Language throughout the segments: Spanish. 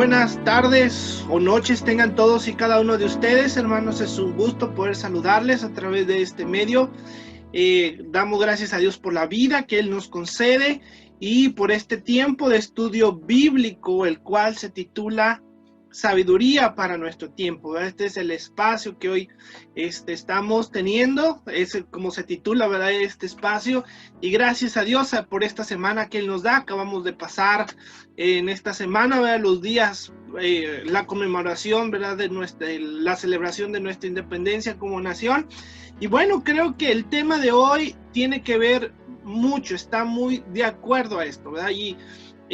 buenas tardes o noches tengan todos y cada uno de ustedes, hermanos. Es un gusto poder saludarles a través de este medio. Damos gracias a Dios por la vida que Él nos concede y por este tiempo de estudio bíblico, el cual se titula Sabiduría para nuestro tiempo. Este es el espacio que hoy estamos teniendo, es como se titula, ¿verdad? Este espacio, y gracias a Dios por esta semana que Él nos da. Acabamos de pasar en esta semana, ¿verdad? Los días, la conmemoración, ¿verdad? De la celebración de nuestra independencia como nación. Y bueno, creo que el tema de hoy tiene que ver mucho, está muy de acuerdo a esto, ¿verdad? Y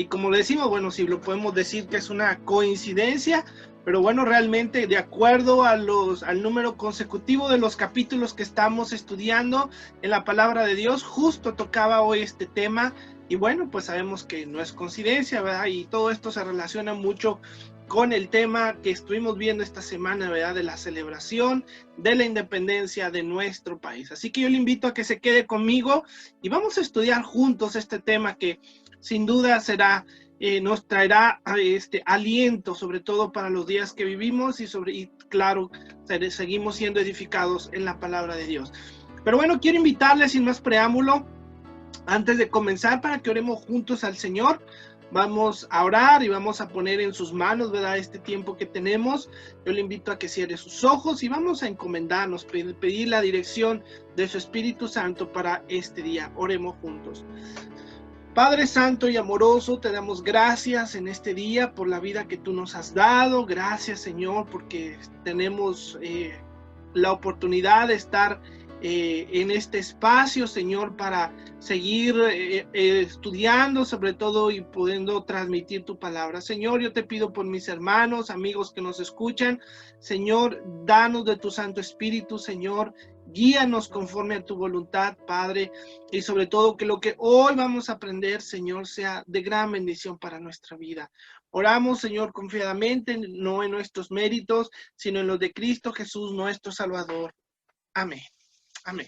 como le decimos, bueno, si lo podemos decir que es una coincidencia, pero bueno, realmente de acuerdo a al número consecutivo de los capítulos que estamos estudiando en la palabra de Dios, justo tocaba hoy este tema. Y bueno, pues sabemos que no es coincidencia, ¿verdad? Y todo esto se relaciona mucho con el tema que estuvimos viendo esta semana, ¿verdad? De la celebración de la independencia de nuestro país. Así que yo le invito a que se quede conmigo y vamos a estudiar juntos este tema que sin duda nos traerá aliento, sobre todo para los días que vivimos y claro, seguimos siendo edificados en la palabra de Dios. Pero bueno, quiero invitarles sin más preámbulo, antes de comenzar, para que oremos juntos al Señor. Vamos a orar y vamos a poner en sus manos, ¿verdad? Este tiempo que tenemos. Yo le invito a que cierre sus ojos y vamos a encomendarnos, pedir la dirección de su Espíritu Santo para este día. Oremos juntos. Padre Santo y amoroso, te damos gracias en este día por la vida que tú nos has dado. Gracias, Señor, porque tenemos la oportunidad de estar en este espacio, Señor, para seguir estudiando sobre todo y pudiendo transmitir tu palabra. Señor, yo te pido por mis hermanos, amigos que nos escuchan, Señor, danos de tu Santo Espíritu, Señor, guíanos conforme a tu voluntad, Padre, y sobre todo que lo que hoy vamos a aprender, Señor, sea de gran bendición para nuestra vida. Oramos, Señor, confiadamente, no en nuestros méritos, sino en los de Cristo Jesús, nuestro Salvador. Amén. Amén.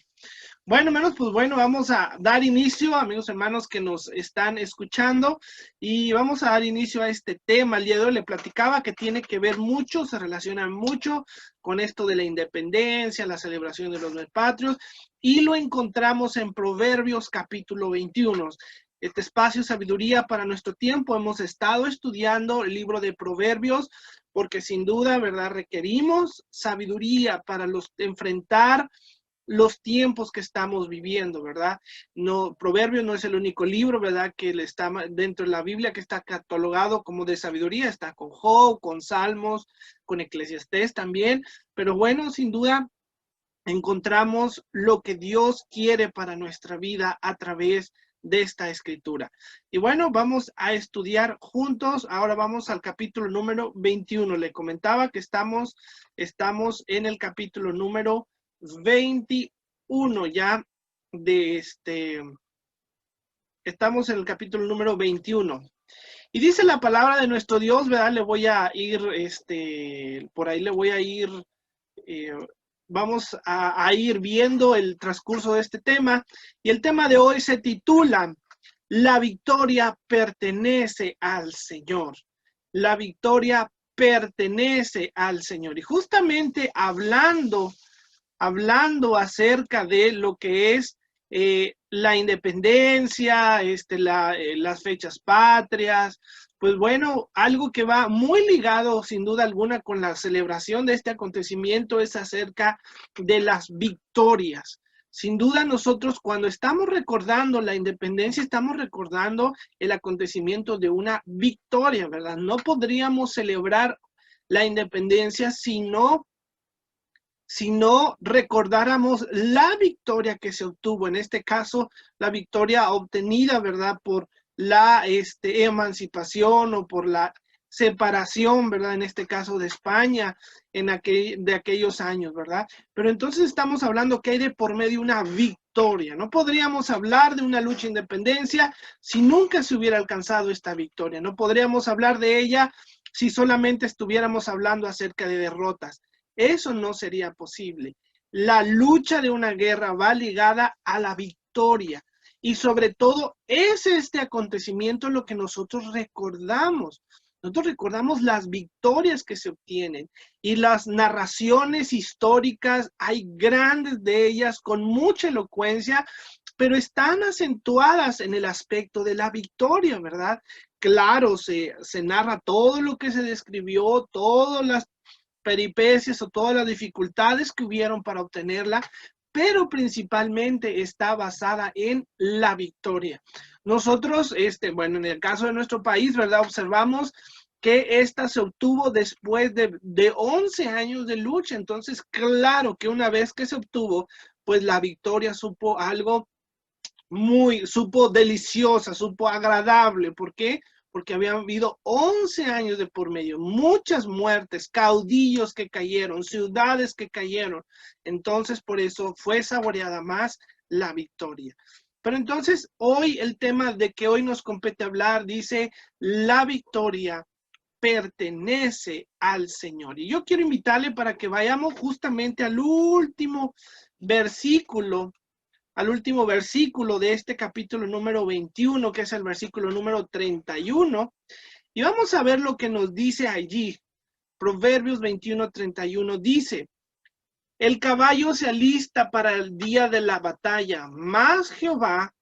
Bueno, hermanos, pues bueno, vamos a dar inicio, amigos hermanos que nos están escuchando, y vamos a dar inicio a este tema. El día de hoy le platicaba que tiene que ver mucho, se relaciona mucho con esto de la independencia, la celebración de los patrios, y lo encontramos en Proverbios capítulo 21. Este espacio Sabiduría para nuestro tiempo, hemos estado estudiando el libro de Proverbios, porque sin duda, ¿verdad? Requerimos sabiduría para enfrentar los tiempos que estamos viviendo, ¿verdad? No, Proverbios no es el único libro, ¿verdad? Que está dentro de la Biblia que está catalogado como de sabiduría. Está con Job, con Salmos, con Eclesiastés también. Pero bueno, sin duda encontramos lo que Dios quiere para nuestra vida a través de esta escritura. Y bueno, vamos a estudiar juntos. Ahora vamos al capítulo número 21. Le comentaba que estamos en el capítulo número 21 ya estamos en el capítulo número 21. Y dice la palabra de nuestro Dios, ¿verdad? Le voy a ir, por ahí le voy a ir, vamos a ir viendo el transcurso de este tema. Y el tema de hoy se titula La victoria pertenece al Señor. La victoria pertenece al Señor. Y justamente hablando acerca de lo que es la independencia, las fechas patrias, pues bueno, algo que va muy ligado sin duda alguna con la celebración de este acontecimiento es acerca de las victorias. Sin duda nosotros cuando estamos recordando la independencia, estamos recordando el acontecimiento de una victoria, ¿verdad? No podríamos celebrar la independencia si no recordáramos la victoria que se obtuvo, en este caso, la victoria obtenida, ¿verdad? Por la emancipación o por la separación, ¿verdad? En este caso de España, de aquellos años, ¿verdad? Pero entonces estamos hablando que hay de por medio una victoria. No podríamos hablar de una lucha de independencia si nunca se hubiera alcanzado esta victoria. No podríamos hablar de ella si solamente estuviéramos hablando acerca de derrotas. Eso no sería posible. La lucha de una guerra va ligada a la victoria. Y sobre todo es este acontecimiento lo que nosotros recordamos. nosotros recordamos las victorias que se obtienen y las narraciones históricas, hay grandes de ellas con mucha elocuencia, pero están acentuadas en el aspecto de la victoria, ¿verdad? Claro, se narra todo lo que se describió, todas las peripecias o todas las dificultades que hubieron para obtenerla, pero principalmente está basada en la victoria. Nosotros, bueno, en el caso de nuestro país, ¿verdad? Observamos que esta se obtuvo después de 11 años de lucha. Entonces, claro que una vez que se obtuvo, pues la victoria supo algo supo deliciosa, supo agradable. ¿Por qué? Porque había habido 11 años de por medio, muchas muertes, caudillos que cayeron, ciudades que cayeron. Entonces, por eso fue saboreada más la victoria. Pero entonces, hoy el tema de que hoy nos compete hablar dice, la victoria pertenece al Señor. Y yo quiero invitarle para que vayamos justamente al último versículo de este capítulo número 21, que es el versículo número 31, y vamos a ver lo que nos dice allí. Proverbios 21:31 dice, el caballo se alista para el día de la batalla, mas Jehová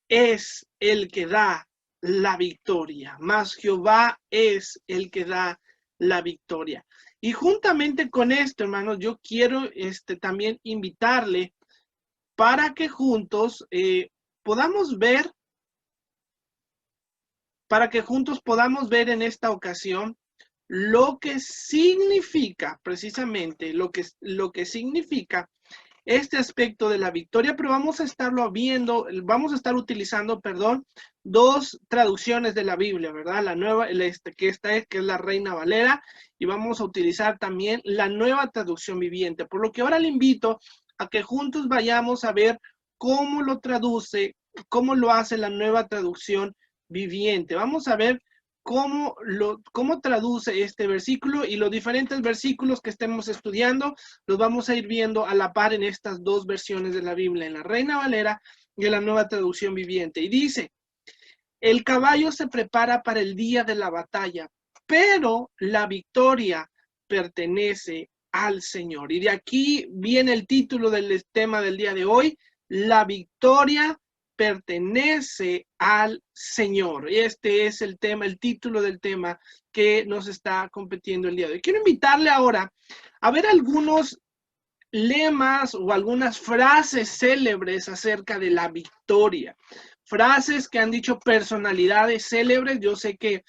es el que da la victoria, mas Jehová es el que da la victoria. Y juntamente con esto, hermanos, yo quiero también invitarle para que juntos podamos ver en esta ocasión lo que significa, precisamente, lo que significa este aspecto de la victoria, pero vamos a estar utilizando, dos traducciones de la Biblia, ¿verdad? La nueva, que es la Reina Valera, y vamos a utilizar también la Nueva Traducción Viviente, por lo que ahora le invito a que juntos vayamos a ver cómo lo hace la Nueva Traducción Viviente. Vamos a ver cómo traduce este versículo, y los diferentes versículos que estemos estudiando los vamos a ir viendo a la par en estas dos versiones de la Biblia, en la Reina Valera y en la Nueva Traducción Viviente. Y dice, el caballo se prepara para el día de la batalla, pero la victoria pertenece al Señor. Y de aquí viene el título del tema del día de hoy, la victoria pertenece al Señor. Este es el tema, el título del tema que nos está competiendo el día de hoy. Quiero invitarle ahora a ver algunos lemas o algunas frases célebres acerca de la victoria. Frases que han dicho personalidades célebres. Yo sé que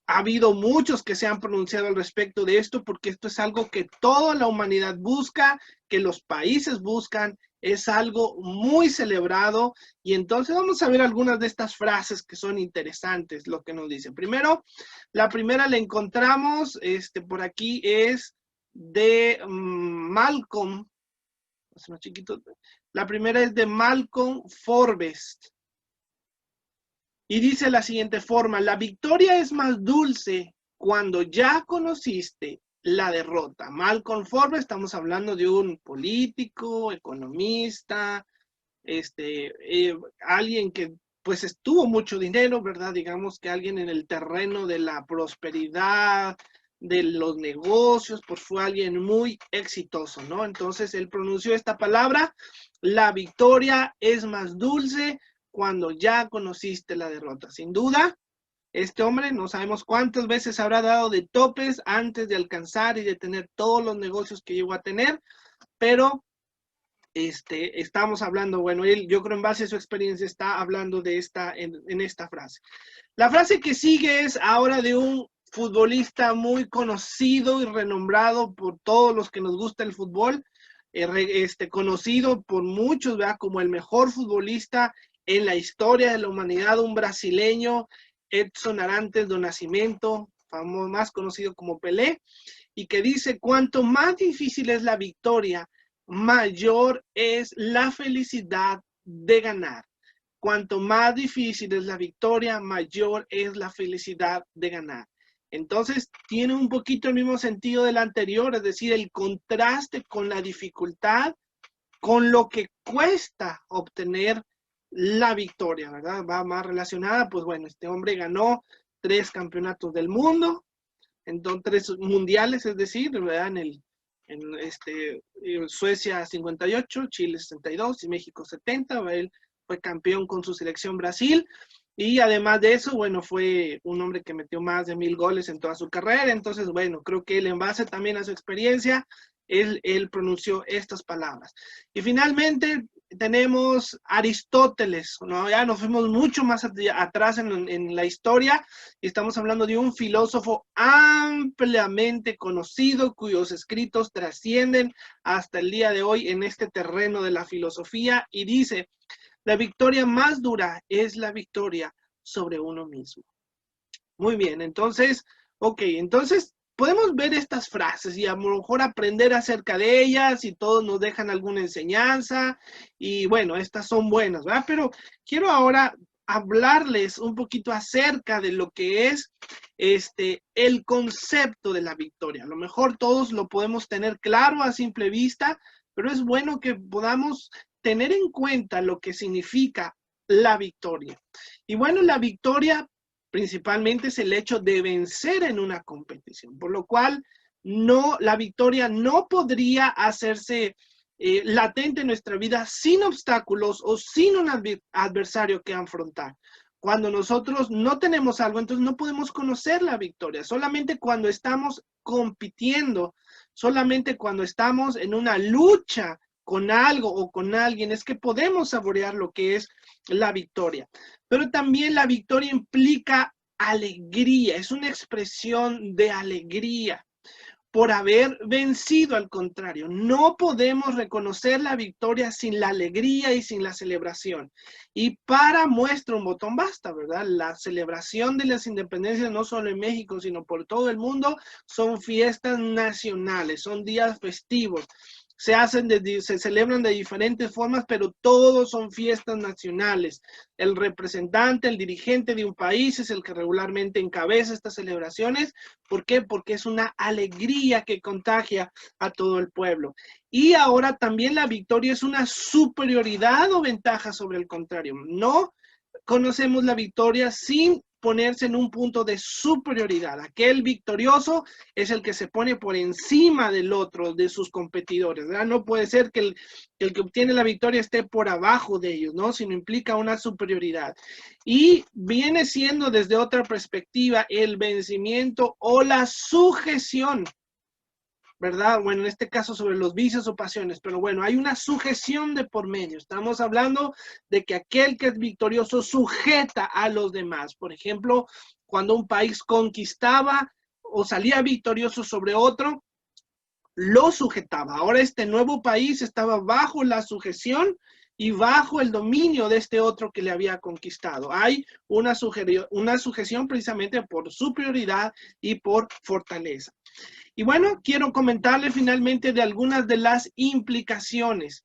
ha habido muchos que se han pronunciado al respecto de esto, porque esto es algo que toda la humanidad busca, que los países buscan, es algo muy celebrado. Y entonces vamos a ver algunas de estas frases que son interesantes, lo que nos dicen. Primero, la primera la encontramos, por aquí es de Malcolm, más chiquito. La primera es de Malcolm Forbes. Y dice la siguiente forma, la victoria es más dulce cuando ya conociste la derrota. Malcolm Forbes, estamos hablando de un político, economista, alguien que pues tuvo mucho dinero, ¿verdad? Digamos que alguien en el terreno de la prosperidad, de los negocios, pues fue alguien muy exitoso, ¿no? Entonces él pronunció esta palabra, la victoria es más dulce cuando ya conociste la derrota. Sin duda, este hombre no sabemos cuántas veces habrá dado de topes antes de alcanzar y de tener todos los negocios que llegó a tener, pero estamos hablando, bueno, él, yo creo en base a su experiencia está hablando de en esta frase. La frase que sigue es ahora de un futbolista muy conocido y renombrado por todos los que nos gusta el fútbol, conocido por muchos, ¿verdad? Como el mejor futbolista en la historia de la humanidad, un brasileño, Edson Arantes do Nascimento, más conocido como Pelé, y que dice, cuanto más difícil es la victoria, mayor es la felicidad de ganar. Cuanto más difícil es la victoria, mayor es la felicidad de ganar. Entonces, tiene un poquito el mismo sentido del anterior, es decir, el contraste con la dificultad, con lo que cuesta obtener la victoria, ¿verdad? Va más relacionada, pues bueno, este hombre ganó 3 campeonatos del mundo, entonces 3 mundiales, es decir, ¿verdad? En Suecia 58, Chile 62 y México 70. Él fue campeón con su selección Brasil. Y además de eso, bueno, fue un hombre que metió más de 1000 goles en toda su carrera. Entonces, bueno, creo que él, en base también a su experiencia, él pronunció estas palabras. Y finalmente tenemos Aristóteles, ¿no? Ya nos fuimos mucho más atrás en la historia y estamos hablando de un filósofo ampliamente conocido cuyos escritos trascienden hasta el día de hoy en este terreno de la filosofía, y dice: la victoria más dura es la victoria sobre uno mismo. Muy bien, entonces, entonces podemos ver estas frases y a lo mejor aprender acerca de ellas, y todos nos dejan alguna enseñanza, y bueno, estas son buenas, ¿verdad? Pero quiero ahora hablarles un poquito acerca de lo que es el concepto de la victoria. A lo mejor todos lo podemos tener claro a simple vista, pero es bueno que podamos tener en cuenta lo que significa la victoria. Y bueno, la victoria principalmente es el hecho de vencer en una competición, por lo cual la victoria no podría hacerse latente en nuestra vida sin obstáculos o sin un adversario que afrontar. Cuando nosotros no tenemos algo, entonces no podemos conocer la victoria. Solamente cuando estamos compitiendo, solamente cuando estamos en una lucha con algo o con alguien, es que podemos saborear lo que es la victoria. Pero también la victoria implica alegría, es una expresión de alegría por haber vencido al contrario. No podemos reconocer la victoria sin la alegría y sin la celebración. Y para muestra un botón basta, ¿verdad? La celebración de las independencias, no solo en México, sino por todo el mundo, son fiestas nacionales, son días festivos. Se celebran de diferentes formas, pero todos son fiestas nacionales. El representante, el dirigente de un país es el que regularmente encabeza estas celebraciones. ¿Por qué? Porque es una alegría que contagia a todo el pueblo. Y ahora también la victoria es una superioridad o ventaja sobre el contrario. No conocemos la victoria sin ponerse en un punto de superioridad. Aquel victorioso es el que se pone por encima del otro, de sus competidores, ¿verdad? No puede ser que el que obtiene la victoria esté por abajo de ellos, ¿no? Sino implica una superioridad. Y viene siendo desde otra perspectiva el vencimiento o la sujeción, ¿verdad? Bueno, en este caso sobre los vicios o pasiones, pero bueno, hay una sujeción de por medio. Estamos hablando de que aquel que es victorioso sujeta a los demás. Por ejemplo, cuando un país conquistaba o salía victorioso sobre otro, lo sujetaba. Ahora este nuevo país estaba bajo la sujeción y bajo el dominio de este otro que le había conquistado. Hay una sujeción precisamente por superioridad y por fortaleza. Y bueno, quiero comentarle finalmente de algunas de las implicaciones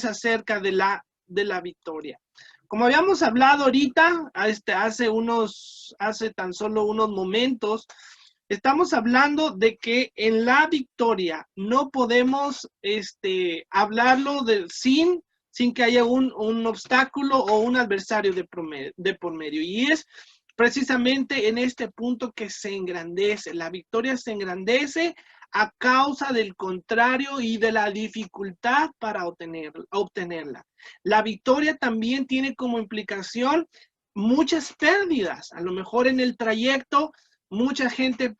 acerca de la victoria. Como habíamos hablado ahorita, hace tan solo unos momentos, estamos hablando de que en la victoria no podemos hablarlo sin que haya un obstáculo o un adversario de por medio. Y es precisamente en este punto que se engrandece. La victoria se engrandece a causa del contrario y de la dificultad para obtenerla. La victoria también tiene como implicación muchas pérdidas. A lo mejor en el trayecto mucha gente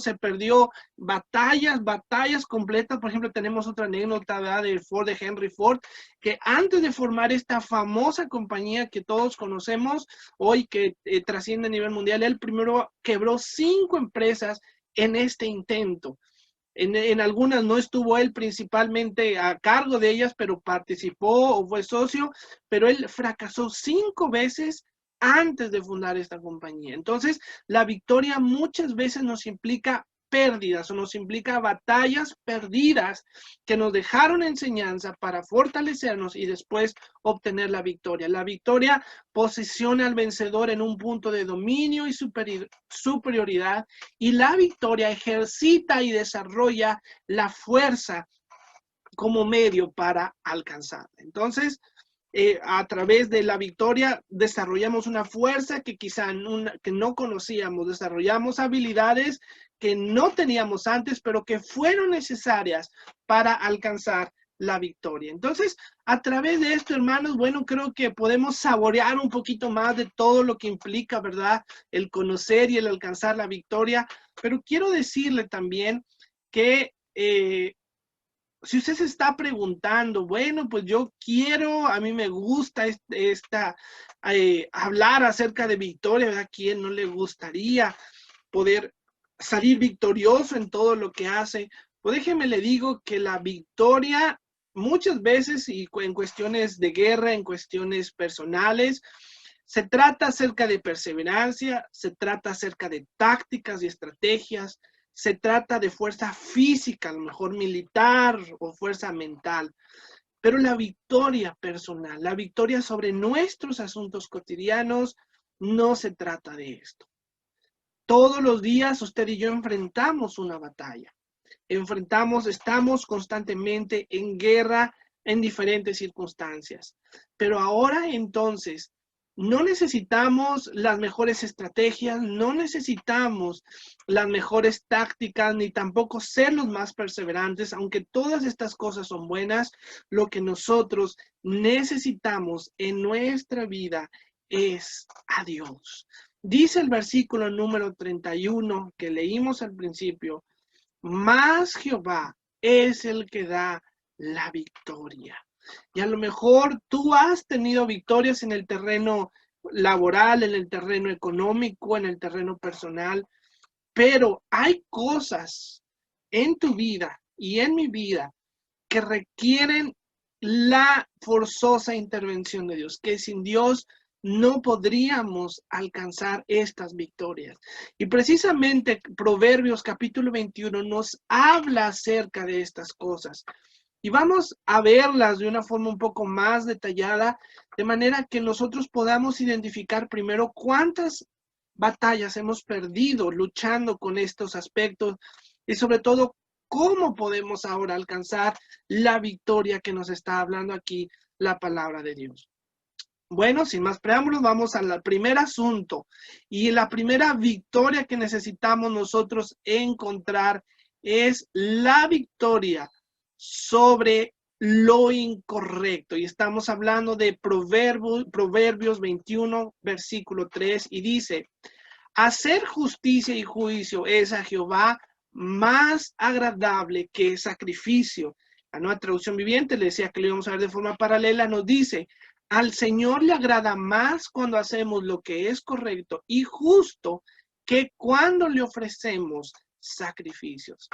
se perdió batallas completas. Por ejemplo, tenemos otra anécdota, ¿verdad?, de Henry Ford, que antes de formar esta famosa compañía que todos conocemos hoy, que trasciende a nivel mundial, él primero quebró 5 empresas en este intento. En algunas no estuvo él principalmente a cargo de ellas, pero participó o fue socio, pero él fracasó 5 veces antes de fundar esta compañía. Entonces, la victoria muchas veces nos implica pérdidas o nos implica batallas perdidas que nos dejaron enseñanza para fortalecernos y después obtener la victoria. La victoria posiciona al vencedor en un punto de dominio y superioridad, y la victoria ejercita y desarrolla la fuerza como medio para alcanzarla. Entonces, a través de la victoria desarrollamos una fuerza que quizá que no conocíamos, desarrollamos habilidades que no teníamos antes, pero que fueron necesarias para alcanzar la victoria. Entonces, a través de esto, hermanos, bueno, creo que podemos saborear un poquito más de todo lo que implica, ¿verdad? El conocer y el alcanzar la victoria, pero quiero decirle también que si usted se está preguntando, bueno, pues yo quiero, a mí me gusta hablar acerca de victoria, ¿verdad? ¿A quién no le gustaría poder salir victorioso en todo lo que hace? Pues déjeme le digo que la victoria muchas veces y en cuestiones de guerra, en cuestiones personales, se trata acerca de perseverancia, se trata acerca de tácticas y estrategias, se trata de fuerza física, a lo mejor militar o fuerza mental, pero la victoria personal, la victoria sobre nuestros asuntos cotidianos, no se trata de esto. Todos los días usted y yo enfrentamos una batalla. Estamos constantemente en guerra en diferentes circunstancias. Pero ahora entonces, no necesitamos las mejores estrategias, no necesitamos las mejores tácticas, ni tampoco ser los más perseverantes, aunque todas estas cosas son buenas. Lo que nosotros necesitamos en nuestra vida es a Dios. Dice el versículo número 31 que leímos al principio, más Jehová es el que da la victoria. Y a lo mejor tú has tenido victorias en el terreno laboral, en el terreno económico, en el terreno personal, pero hay cosas en tu vida y en mi vida que requieren la forzosa intervención de Dios, que sin Dios no podríamos alcanzar estas victorias. Y precisamente Proverbios capítulo 21 nos habla acerca de estas cosas. Y vamos a verlas de una forma un poco más detallada, de manera que nosotros podamos identificar primero cuántas batallas hemos perdido luchando con estos aspectos y sobre todo cómo podemos ahora alcanzar la victoria que nos está hablando aquí la palabra de Dios. Bueno, sin más preámbulos, vamos al primer asunto y la primera victoria que necesitamos nosotros encontrar es la victoria sobre lo incorrecto. Y estamos hablando de Proverbios 21, versículo 3, y dice, hacer justicia y juicio es a Jehová más agradable que sacrificio. La Nueva Traducción Viviente, le decía que lo íbamos a ver de forma paralela, nos dice, al Señor le agrada más cuando hacemos lo que es correcto y justo que cuando le ofrecemos sacrificios.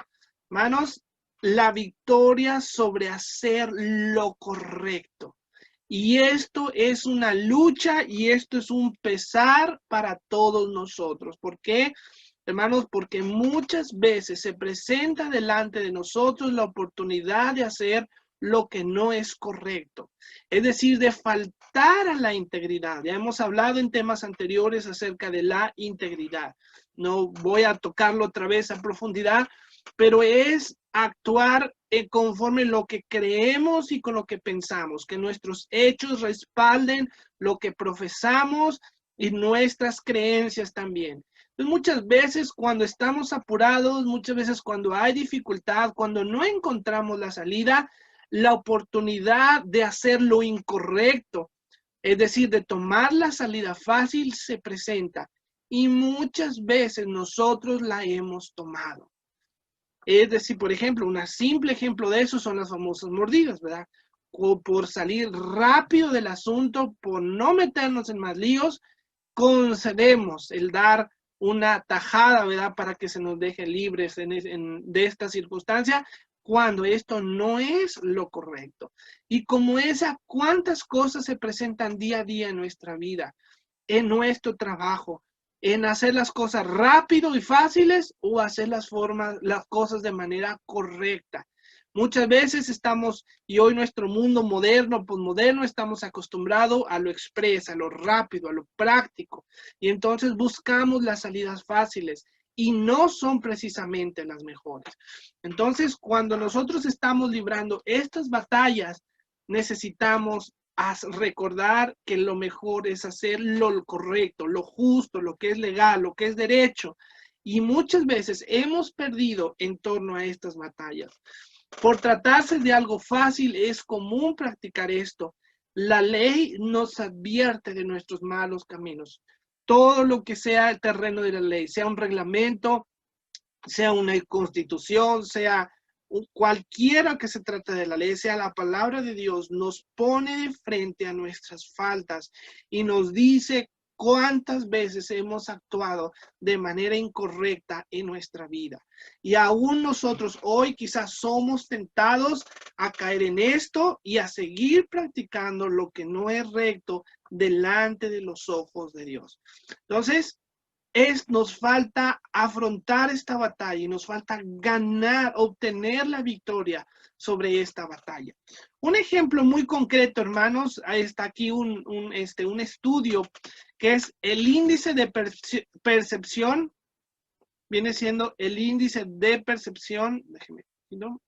Hermanos, la victoria sobre hacer lo correcto. Y esto es una lucha y esto es un pesar para todos nosotros. ¿Por qué? Hermanos, porque muchas veces se presenta delante de nosotros la oportunidad de hacer lo que no es correcto. Es decir, de faltar a la integridad. Ya hemos hablado en temas anteriores acerca de la integridad. No voy a tocarlo otra vez a profundidad, pero es actuar conforme lo que creemos y con lo que pensamos, que nuestros hechos respalden lo que profesamos y nuestras creencias también. Entonces, muchas veces cuando estamos apurados, muchas veces cuando hay dificultad, cuando no encontramos la salida, la oportunidad de hacer lo incorrecto, es decir, de tomar la salida fácil, se presenta y muchas veces nosotros la hemos tomado. Es decir, por ejemplo, un simple ejemplo de eso son las famosas mordidas, ¿verdad? Por salir rápido del asunto, por no meternos en más líos, concedemos el dar una tajada, ¿verdad? Para que se nos deje libres de esta circunstancia, cuando esto no es lo correcto. Y como esa, ¿cuántas cosas se presentan día a día en nuestra vida, en nuestro trabajo? En hacer las cosas rápido y fáciles o hacer las cosas de manera correcta. Muchas veces estamos, y hoy nuestro mundo moderno, posmoderno, estamos acostumbrados a lo express, a lo rápido, a lo práctico. Y entonces buscamos las salidas fáciles y no son precisamente las mejores. Entonces, cuando nosotros estamos librando estas batallas, necesitamos a recordar que lo mejor es hacer lo correcto, lo justo, lo que es legal, lo que es derecho. Y muchas veces hemos perdido en torno a estas batallas. Por tratarse de algo fácil, es común practicar esto. La ley nos advierte de nuestros malos caminos. Todo lo que sea el terreno de la ley, sea un reglamento, sea una constitución, sea cualquiera que se trate de la ley, sea la palabra de Dios, nos pone de frente a nuestras faltas y nos dice cuántas veces hemos actuado de manera incorrecta en nuestra vida. Y aún nosotros hoy quizás somos tentados a caer en esto y a seguir practicando lo que no es recto delante de los ojos de Dios. Entonces, nos falta afrontar esta batalla y nos falta ganar, obtener la victoria sobre esta batalla. Un ejemplo muy concreto, hermanos, está aquí un estudio que es el índice de percepción, viene siendo el índice de percepción, déjeme, ¿no?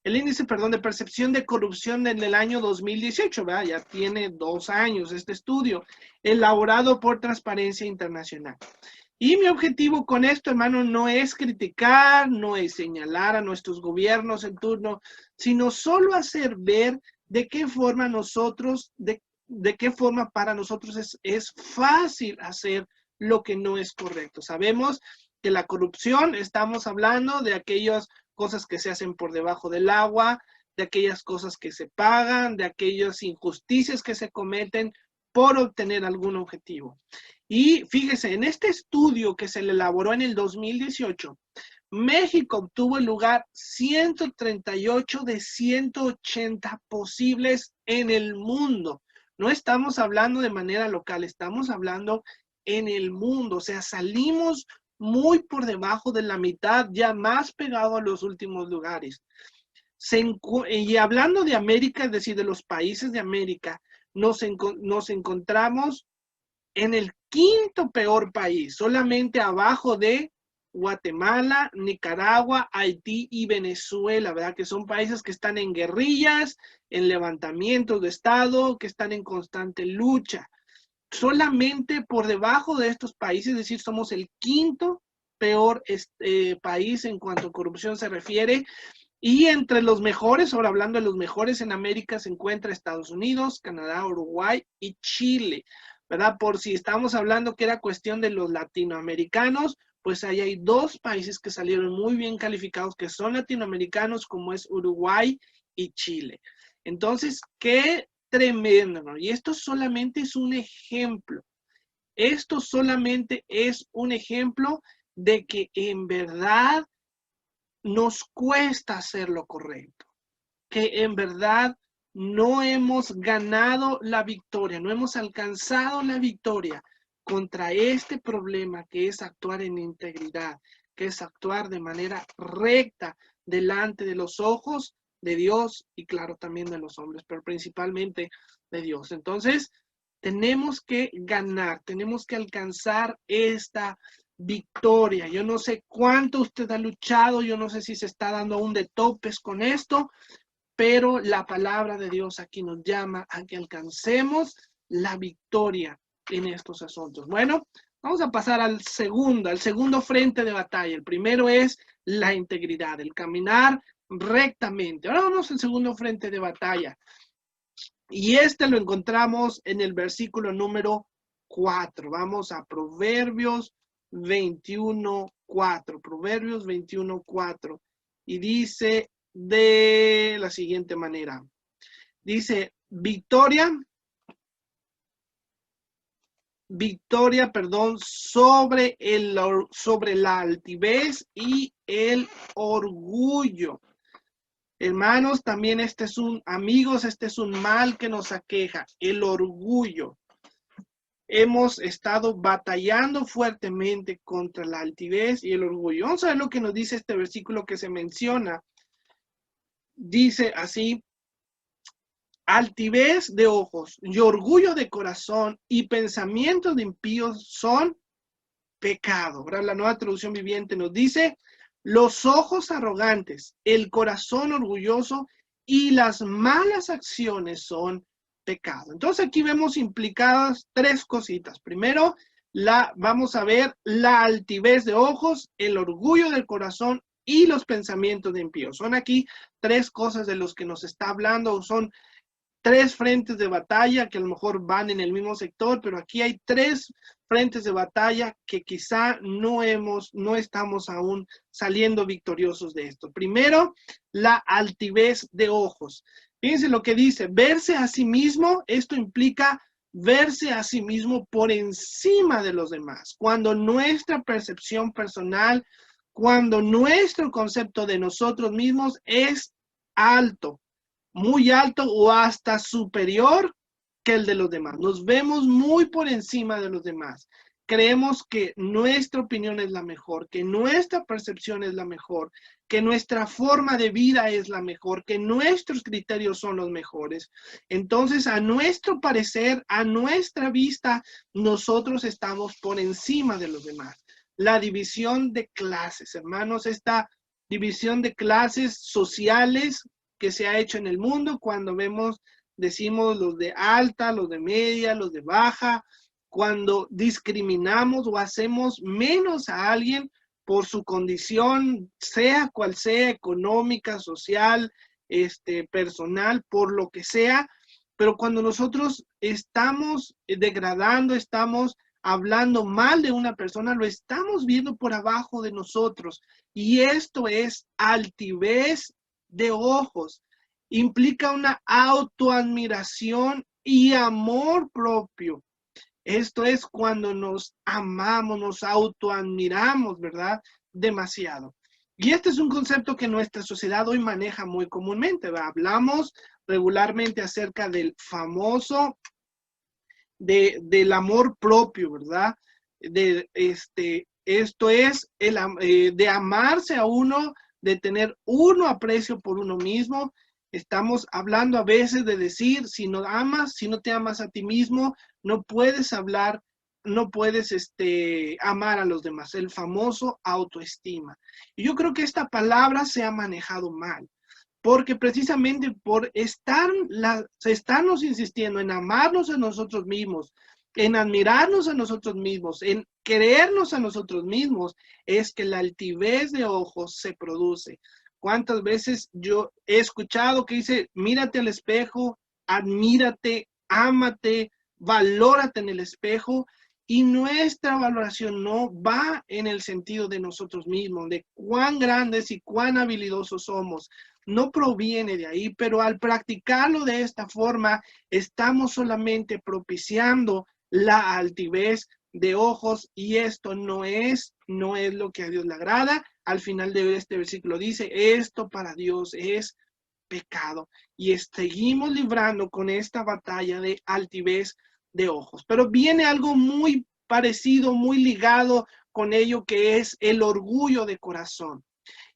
El índice, perdón, de percepción de corrupción en el año 2018, ¿verdad? Ya tiene 2 años este estudio, elaborado por Transparencia Internacional. Y mi objetivo con esto, hermano, no es criticar, no es señalar a nuestros gobiernos en turno, sino solo hacer ver de qué forma nosotros, de qué forma para nosotros es fácil hacer lo que no es correcto. Sabemos que la corrupción, estamos hablando de aquellas cosas que se hacen por debajo del agua, de aquellas cosas que se pagan, de aquellas injusticias que se cometen por obtener algún objetivo. Y fíjese, en este estudio que se le elaboró en el 2018, México obtuvo el lugar 138 de 180 posibles en el mundo. No estamos hablando de manera local, estamos hablando en el mundo. O sea, salimos muy por debajo de la mitad, ya más pegado a los últimos lugares. Y hablando de América, es decir, de los países de América, nos encontramos en el 5º peor país, solamente abajo de Guatemala, Nicaragua, Haití y Venezuela, ¿verdad? Que son países que están en guerrillas, en levantamientos de Estado, que están en constante lucha. Solamente por debajo de estos países, es decir, somos el 5º peor país en cuanto a corrupción se refiere. Y entre los mejores, ahora hablando de los mejores en América, se encuentra Estados Unidos, Canadá, Uruguay y Chile, ¿verdad? Por si estamos hablando que era cuestión de los latinoamericanos, pues ahí hay 2 países que salieron muy bien calificados, que son latinoamericanos, como es Uruguay y Chile. Entonces, qué tremendo, ¿no? Y esto solamente es un ejemplo. Esto solamente es un ejemplo de que en verdad nos cuesta hacer lo correcto, que en verdad no hemos ganado la victoria, no hemos alcanzado la victoria contra este problema que es actuar en integridad, que es actuar de manera recta delante de los ojos de Dios y claro también de los hombres, pero principalmente de Dios. Entonces, tenemos que ganar, tenemos que alcanzar esta victoria. Yo no sé cuánto usted ha luchado, yo no sé si se está dando aún de topes con esto, pero la palabra de Dios aquí nos llama a que alcancemos la victoria en estos asuntos. Bueno, vamos a pasar al segundo frente de batalla. El primero es la integridad, el caminar rectamente. Ahora vamos al segundo frente de batalla. Y este lo encontramos en el versículo número 4. Vamos a Proverbios 21:4. Proverbios 21:4. Y dice de la siguiente manera. Dice, victoria, sobre la altivez y el orgullo. Hermanos, también este es un mal que nos aqueja, el orgullo. Hemos estado batallando fuertemente contra la altivez y el orgullo. Vamos a ver lo que nos dice este versículo que se menciona. Dice así, altivez de ojos y orgullo de corazón y pensamientos de impíos son pecado. Ahora la Nueva Traducción Viviente nos dice, los ojos arrogantes, el corazón orgulloso y las malas acciones son pecado. Entonces aquí vemos implicadas tres cositas. Primero, vamos a ver la altivez de ojos, el orgullo del corazón y los pensamientos de impíos. Son aquí tres cosas de los que nos está hablando, son tres frentes de batalla que a lo mejor van en el mismo sector, pero aquí hay tres frentes de batalla que quizá no estamos aún saliendo victoriosos de esto. Primero, la altivez de ojos. Fíjense lo que dice, verse a sí mismo, esto implica verse a sí mismo por encima de los demás. Cuando nuestra percepción personal, cuando nuestro concepto de nosotros mismos es alto, muy alto o hasta superior que el de los demás. Nos vemos muy por encima de los demás. Creemos que nuestra opinión es la mejor, que nuestra percepción es la mejor, que nuestra forma de vida es la mejor, que nuestros criterios son los mejores. Entonces, a nuestro parecer, a nuestra vista, nosotros estamos por encima de los demás. La división de clases, hermanos, esta división de clases sociales que se ha hecho en el mundo cuando decimos los de alta, los de media, los de baja, cuando discriminamos o hacemos menos a alguien por su condición, sea cual sea, económica, social, personal, por lo que sea, pero cuando nosotros estamos degradando, estamos hablando mal de una persona, lo estamos viendo por abajo de nosotros. Y esto es altivez de ojos. Implica una autoadmiración y amor propio. Esto es cuando nos amamos, nos autoadmiramos, ¿verdad? Demasiado. Y este es un concepto que nuestra sociedad hoy maneja muy comúnmente, ¿verdad? Hablamos regularmente acerca del famoso, del amor propio, ¿verdad? Esto es de amarse a uno, de tener uno aprecio por uno mismo. Estamos hablando a veces de decir, si no te amas a ti mismo, no puedes hablar, no puedes amar a los demás, el famoso autoestima. Y yo creo que esta palabra se ha manejado mal, porque precisamente por estarnos insistiendo en amarnos a nosotros mismos, en admirarnos a nosotros mismos, en querernos a nosotros mismos, es que la altivez de ojos se produce. ¿Cuántas veces yo he escuchado que dice, mírate al espejo, admírate, ámate, valórate en el espejo? Y nuestra valoración no va en el sentido de nosotros mismos, de cuán grandes y cuán habilidosos somos. No proviene de ahí, pero al practicarlo de esta forma, estamos solamente propiciando la altivez de ojos, y esto no es lo que a Dios le agrada. Al final de este versículo dice, esto para Dios es pecado, y seguimos librando con esta batalla de altivez de ojos. Pero viene algo muy parecido, muy ligado con ello, que es el orgullo de corazón.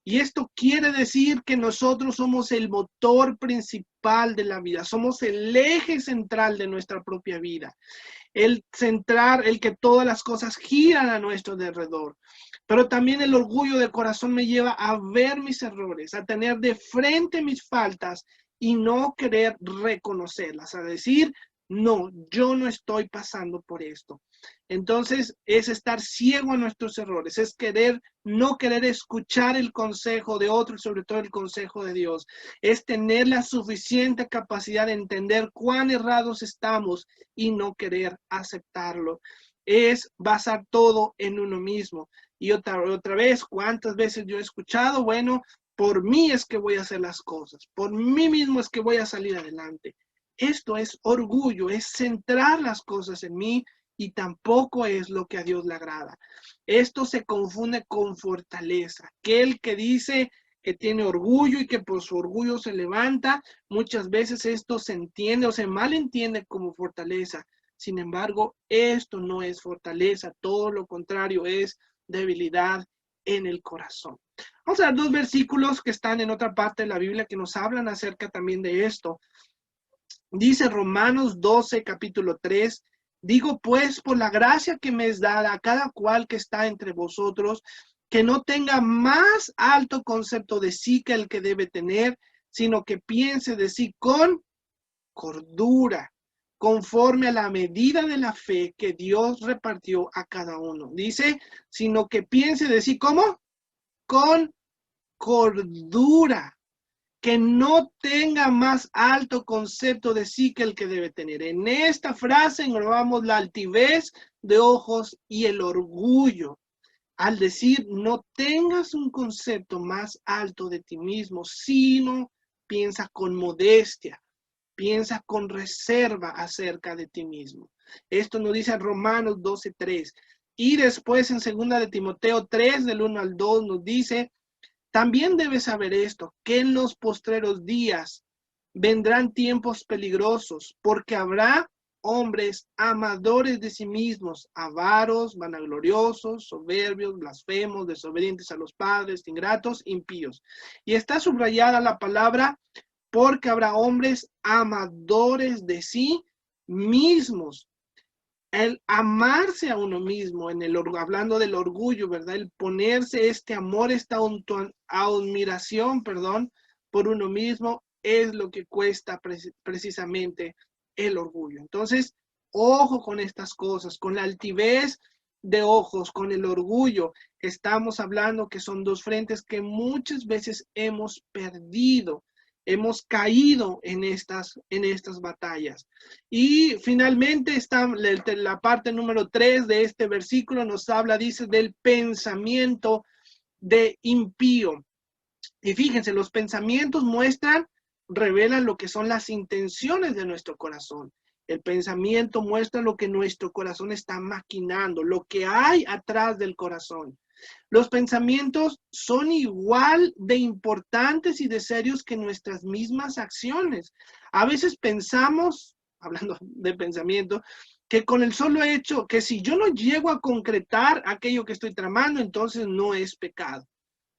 Y esto quiere decir que nosotros somos el motor principal de la vida, somos el eje central de nuestra propia vida, el que todas las cosas giran a nuestro alrededor. Pero también el orgullo del corazón me lleva a ver mis errores, a tener de frente mis faltas y no querer reconocerlas, a decir, no, yo no estoy pasando por esto. Entonces es estar ciego a nuestros errores, es no querer escuchar el consejo de otros, sobre todo el consejo de Dios. Es tener la suficiente capacidad de entender cuán errados estamos y no querer aceptarlo. Es basar todo en uno mismo. Y otra vez, ¿cuántas veces yo he escuchado? Bueno, por mí es que voy a hacer las cosas, por mí mismo es que voy a salir adelante. Esto es orgullo, es centrar las cosas en mí, y tampoco es lo que a Dios le agrada. Esto se confunde con fortaleza. Aquel que dice que tiene orgullo y que por su orgullo se levanta, muchas veces esto se entiende o se malentiende como fortaleza. Sin embargo, esto no es fortaleza, todo lo contrario, es debilidad en el corazón. Vamos a ver dos versículos que están en otra parte de la Biblia que nos hablan acerca también de esto. Dice Romanos 12, capítulo 3, digo pues, por la gracia que me es dada a cada cual que está entre vosotros, que no tenga más alto concepto de sí que el que debe tener, sino que piense de sí con cordura, conforme a la medida de la fe que Dios repartió a cada uno. Dice, sino que piense de sí, ¿cómo? Con cordura, que no tenga más alto concepto de sí que el que debe tener. En esta frase englobamos la altivez de ojos y el orgullo. Al decir, no tengas un concepto más alto de ti mismo, sino piensa con modestia, piensa con reserva acerca de ti mismo. Esto nos dice en Romanos 12:3. Y después en 2 de Timoteo 3, del 1 al 2, nos dice, también debes saber esto, que en los postreros días vendrán tiempos peligrosos, porque habrá hombres amadores de sí mismos, avaros, vanagloriosos, soberbios, blasfemos, desobedientes a los padres, ingratos, impíos. Y está subrayada la palabra, porque habrá hombres amadores de sí mismos. El amarse a uno mismo, hablando del orgullo, ¿verdad? El ponerse este amor, esta admiración, por uno mismo, es lo que cuesta precisamente el orgullo. Entonces, ojo con estas cosas, con la altivez de ojos, con el orgullo. Estamos hablando que son dos frentes que muchas veces hemos perdido. Hemos caído en estas batallas. Y finalmente está la parte número 3 de este versículo, nos habla, dice, del pensamiento de impío. Y fíjense, los pensamientos revelan lo que son las intenciones de nuestro corazón. El pensamiento muestra lo que nuestro corazón está maquinando, lo que hay atrás del corazón. Los pensamientos son igual de importantes y de serios que nuestras mismas acciones. A veces pensamos, hablando de pensamiento, que con el solo hecho, que si yo no llego a concretar aquello que estoy tramando, entonces no es pecado.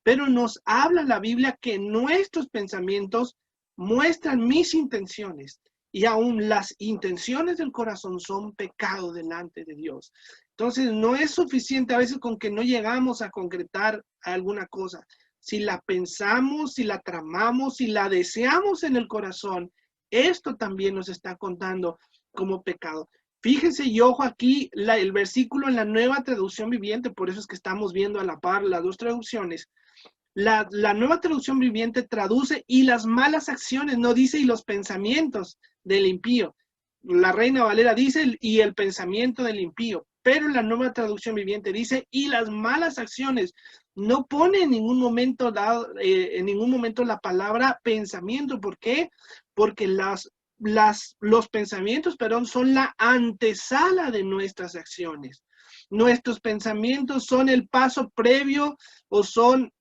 Pero nos habla la Biblia que nuestros pensamientos muestran mis intenciones y aún las intenciones del corazón son pecado delante de Dios. Entonces no es suficiente a veces con que no llegamos a concretar alguna cosa. Si la pensamos, si la tramamos, si la deseamos en el corazón, esto también nos está contando como pecado. Fíjense y ojo aquí el versículo en la Nueva Traducción Viviente, por eso es que estamos viendo a la par las dos traducciones. La Nueva Traducción Viviente traduce y las malas acciones, no dice y los pensamientos del impío. La Reina Valera dice y el pensamiento del impío, pero la Nueva Traducción Viviente dice y las malas acciones. No pone en ningún momento la palabra pensamiento. ¿Por qué? Porque los pensamientos, son la antesala de nuestras acciones. Nuestros pensamientos son el paso previo o son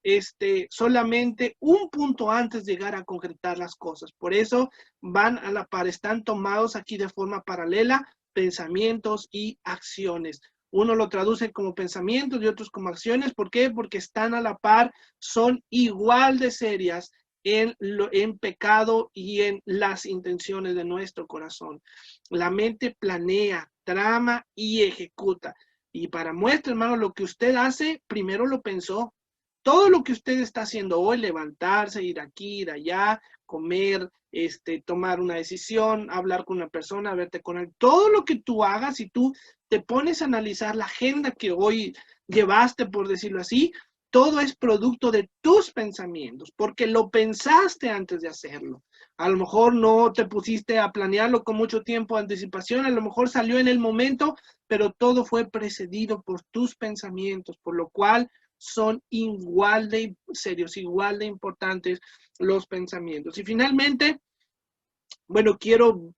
solamente un punto antes de llegar a concretar las cosas. Por eso van a la par, están tomados aquí de forma paralela, pensamientos y acciones. Uno lo traduce como pensamientos y otros como acciones. ¿Por qué? Porque están a la par, son igual de serias en pecado y en las intenciones de nuestro corazón. La mente planea, trama y ejecuta. Y para muestra, hermano, lo que usted hace, primero lo pensó. Todo lo que usted está haciendo hoy, levantarse, ir aquí, ir allá, comer, tomar una decisión, hablar con una persona, verte con él, todo lo que tú hagas y tú te pones a analizar la agenda que hoy llevaste, por decirlo así, todo es producto de tus pensamientos, porque lo pensaste antes de hacerlo. A lo mejor no te pusiste a planearlo con mucho tiempo de anticipación, a lo mejor salió en el momento, pero todo fue precedido por tus pensamientos, por lo cual son igual de serios, igual de importantes los pensamientos. Y finalmente, bueno, quiero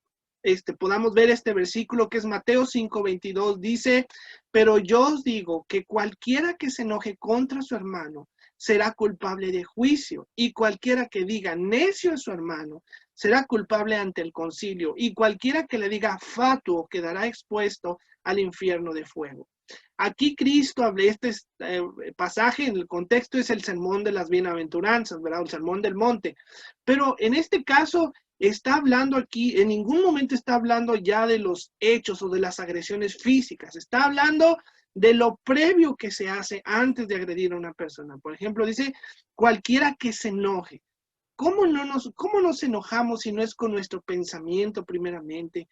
podamos ver este versículo que es Mateo 5:22, dice, pero yo os digo que cualquiera que se enoje contra su hermano será culpable de juicio, y cualquiera que diga necio a su hermano será culpable ante el concilio, y cualquiera que le diga fatuo quedará expuesto al infierno de fuego. Aquí Cristo habla, pasaje en el contexto es el sermón de las bienaventuranzas, ¿verdad? El sermón del monte. Pero en este caso está hablando aquí, en ningún momento está hablando ya de los hechos o de las agresiones físicas. Está hablando de lo previo que se hace antes de agredir a una persona. Por ejemplo, dice, cualquiera que se enoje. ¿Cómo nos enojamos si no es con nuestro pensamiento primeramente?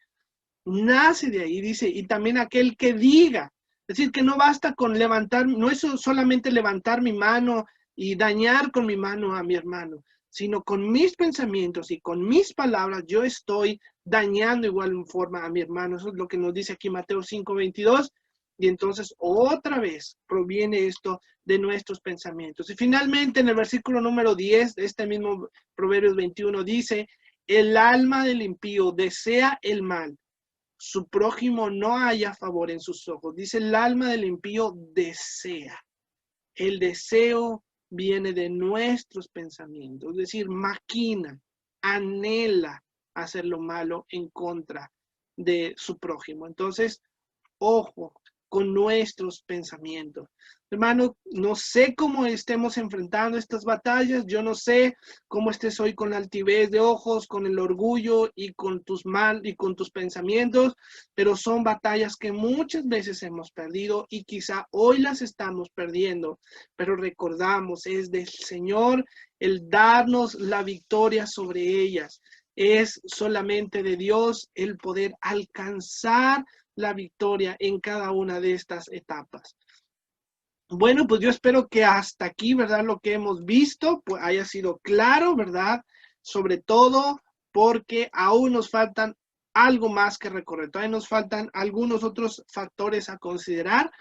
Nace de ahí, dice, y también aquel que diga, es decir, que no basta con levantar, no es solamente levantar mi mano y dañar con mi mano a mi hermano, sino con mis pensamientos y con mis palabras yo estoy dañando igual forma a mi hermano. Eso es lo que nos dice aquí Mateo 5:22. Y entonces otra vez proviene esto de nuestros pensamientos. Y finalmente en el versículo número 10 de este mismo Proverbios 21 dice, el alma del impío desea el mal, su prójimo no haya favor en sus ojos. Dice, el alma del impío desea. El deseo viene de nuestros pensamientos, es decir, maquina, anhela hacer lo malo en contra de su prójimo. Entonces, ojo con nuestros pensamientos. Hermano, no sé cómo estemos enfrentando estas batallas, yo no sé cómo estés hoy con la altivez de ojos, con el orgullo y con tus pensamientos, pero son batallas que muchas veces hemos perdido y quizá hoy las estamos perdiendo, pero recordamos, es del Señor el darnos la victoria sobre ellas. Es solamente de Dios el poder alcanzar la victoria en cada una de estas etapas. Bueno, pues yo espero que hasta aquí, ¿verdad? Lo que hemos visto pues haya sido claro, ¿verdad? Sobre todo porque aún nos faltan algo más que recorrer. Todavía nos faltan algunos otros factores a considerar,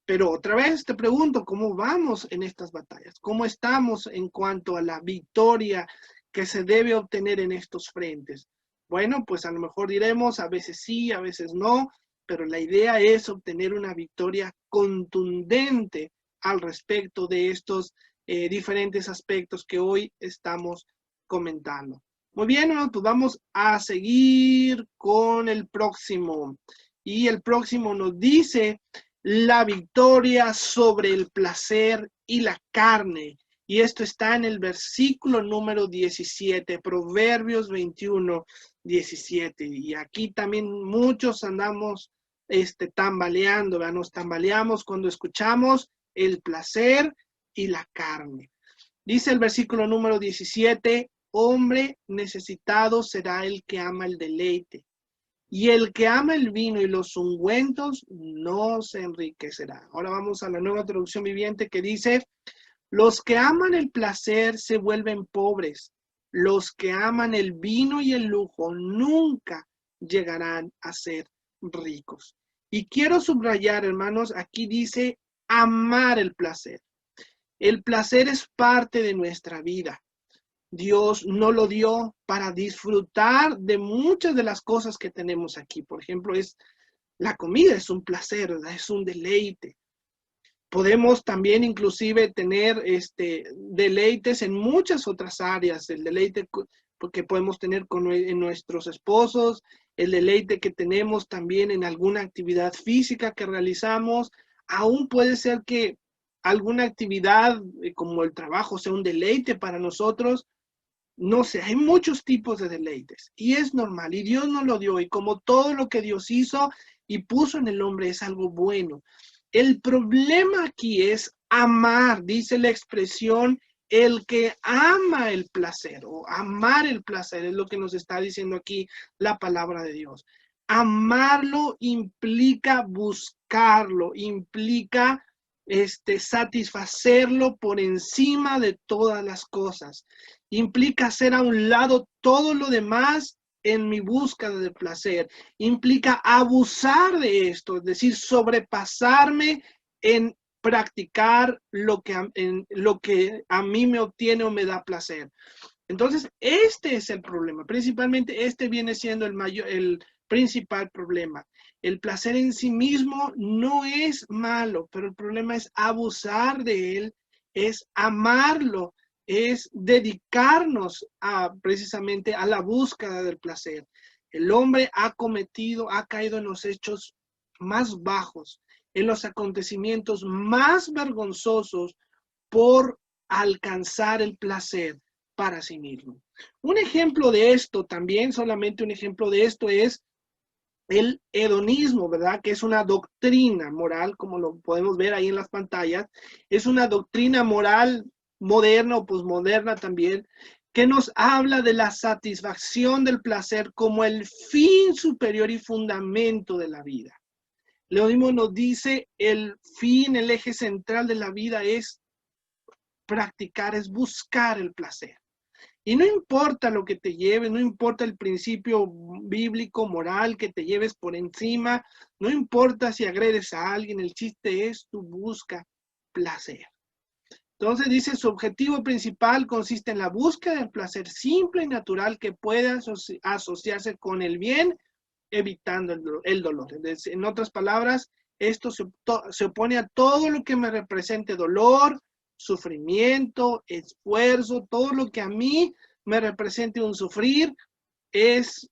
pero otra vez te pregunto, ¿cómo vamos en estas batallas? ¿Cómo estamos en cuanto a la victoria que se debe obtener en estos frentes? Bueno, pues a lo mejor diremos, a veces sí, a veces no, pero la idea es obtener una victoria contundente al respecto de estos diferentes aspectos que hoy estamos comentando. Muy bien, pues vamos a seguir con el próximo. Y el próximo nos dice la victoria sobre el placer y la carne. Y esto está en el versículo número 17, Proverbios 21, 17. Y aquí también muchos andamos tambaleando, ¿verdad? Nos tambaleamos cuando escuchamos el placer y la carne. Dice el versículo número 17, hombre necesitado será el que ama el deleite, y el que ama el vino y los ungüentos no se enriquecerá. Ahora vamos a la Nueva Traducción Viviente que dice, los que aman el placer se vuelven pobres, los que aman el vino y el lujo nunca llegarán a ser ricos. Y quiero subrayar, hermanos, aquí dice amar el placer. El placer es parte de nuestra vida. Dios no lo dio para disfrutar de muchas de las cosas que tenemos aquí. Por ejemplo, la comida es un placer, ¿verdad? Es un deleite. Podemos también inclusive tener deleites en muchas otras áreas. El deleite que podemos tener en nuestros esposos, el deleite que tenemos también en alguna actividad física que realizamos. Aún puede ser que alguna actividad como el trabajo sea un deleite para nosotros. No sé, hay muchos tipos de deleites y es normal y Dios nos lo dio y como todo lo que Dios hizo y puso en el hombre es algo bueno. El problema aquí es amar, dice la expresión, el que ama el placer o amar el placer es lo que nos está diciendo aquí la palabra de Dios. Amarlo implica buscarlo, implica satisfacerlo por encima de todas las cosas. Implica hacer a un lado todo lo demás en mi búsqueda de placer. Implica abusar de esto, es decir, sobrepasarme en practicar lo que a mí me obtiene o me da placer. Entonces, este es el problema. Principalmente este viene siendo el principal problema. El placer en sí mismo no es malo, pero el problema es abusar de él, es amarlo, es dedicarnos precisamente a la búsqueda del placer. El hombre ha caído en los hechos más bajos, en los acontecimientos más vergonzosos por alcanzar el placer para sí mismo. Un ejemplo de esto también, solamente un ejemplo de esto es el hedonismo, ¿verdad? Que es una doctrina moral, como lo podemos ver ahí en las pantallas. Es una doctrina moral moderna o posmoderna también, que nos habla de la satisfacción del placer como el fin superior y fundamento de la vida. Lo mismo nos dice el fin, el eje central de la vida es practicar, es buscar el placer. Y no importa lo que te lleve, no importa el principio bíblico, moral que te lleves por encima, no importa si agredes a alguien, el chiste es tu busca placer. Entonces dice, su objetivo principal consiste en la búsqueda del placer simple y natural que pueda asociarse con el bien, evitando el dolor. En otras palabras, esto se opone a todo lo que me represente dolor, sufrimiento, esfuerzo, todo lo que a mí me represente un sufrir es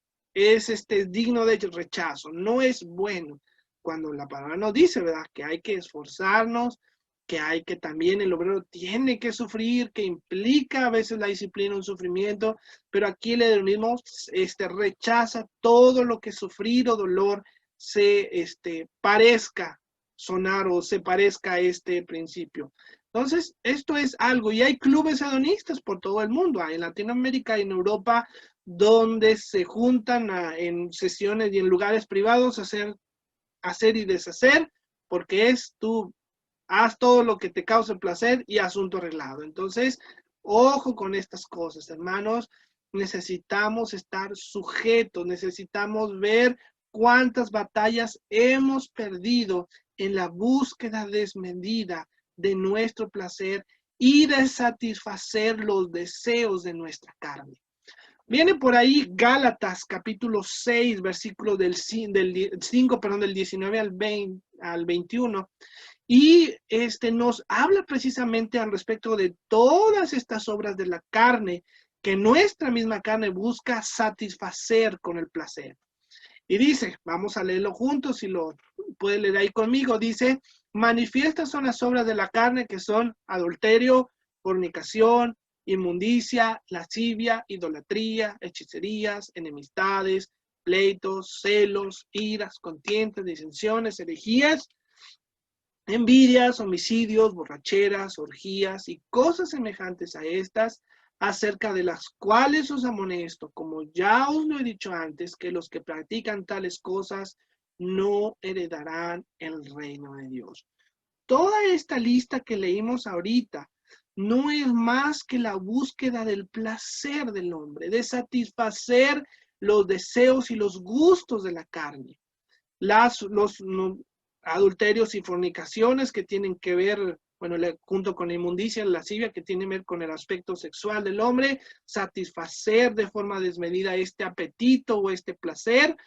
digno de rechazo, no es bueno. Cuando la palabra nos dice, ¿verdad?, que hay que esforzarnos, que hay que también el obrero tiene que sufrir, que implica a veces la disciplina, un sufrimiento, pero aquí el hedonismo rechaza todo lo que sufrir o dolor se parezca sonar o se parezca a este principio. Entonces, esto es algo, y hay clubes hedonistas por todo el mundo, en Latinoamérica y en Europa, donde se juntan en sesiones y en lugares privados a hacer y deshacer, porque es tú, haz todo lo que te cause placer y asunto arreglado. Entonces, ojo con estas cosas, hermanos, necesitamos estar sujetos, necesitamos ver cuántas batallas hemos perdido en la búsqueda desmedida de nuestro placer y de satisfacer los deseos de nuestra carne. Viene por ahí Gálatas capítulo 6, versículo del 19 al 21, y nos habla precisamente al respecto de todas estas obras de la carne que nuestra misma carne busca satisfacer con el placer. Y dice, vamos a leerlo juntos, si lo puede leer ahí conmigo, dice, manifiestas son las obras de la carne que son adulterio, fornicación, inmundicia, lascivia, idolatría, hechicerías, enemistades, pleitos, celos, iras, contiendas, disensiones, herejías, envidias, homicidios, borracheras, orgías y cosas semejantes a estas, acerca de las cuales os amonesto, como ya os lo he dicho antes, que los que practican tales cosas no heredarán el reino de Dios. Toda esta lista que leímos ahorita no es más que la búsqueda del placer del hombre, de satisfacer los deseos y los gustos de la carne. Los adulterios y fornicaciones que tienen que ver, bueno, junto con la inmundicia, la lascivia, que tiene que ver con el aspecto sexual del hombre, satisfacer de forma desmedida este apetito o este placer.